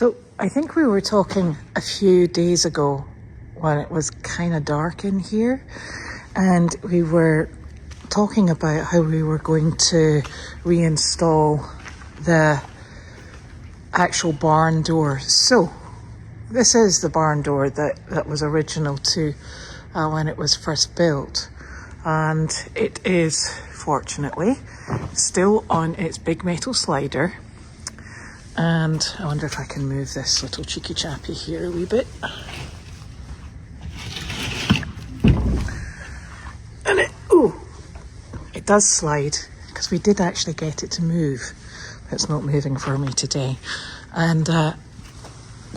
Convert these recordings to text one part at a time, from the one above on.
So I think we were talking a few days ago when it was kind of dark in here, and we were talking about how we were going to reinstall the actual barn door. So this is the barn door that was original to when it was first built, and it is fortunately still on its big metal slider. And I wonder if I can move this little cheeky chappy here a wee bit. And it does slide, because we did actually get it to move. It's not moving for me today. And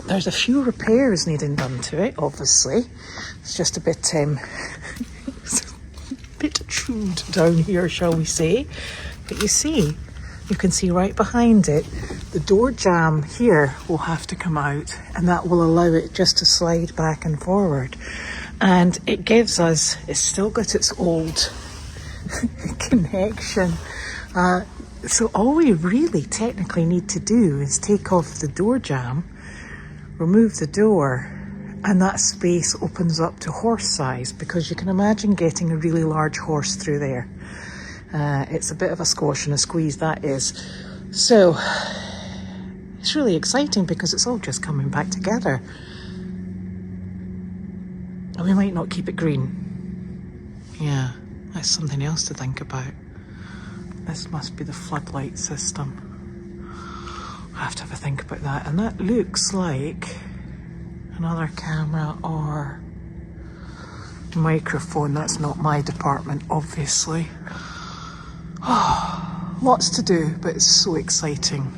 there's a few repairs needing done to it, obviously. It's just a bit, bit chewed down here, shall we say. But you can see right behind it, the door jamb here will have to come out, and that will allow it just to slide back and forward. And it gives us, it's still got its old connection. So all we really technically need to do is take off the door jamb, remove the door, and that space opens up to horse size, because you can imagine getting a really large horse through there. It's a bit of a squash and a squeeze, that is. So it's really exciting because it's all just coming back together. And we might not keep it green. Yeah, that's something else to think about. This must be the floodlight system. I have to have a think about that. And that looks like another camera or microphone. That's not my department, obviously. Oh, lots to do, but it's so exciting.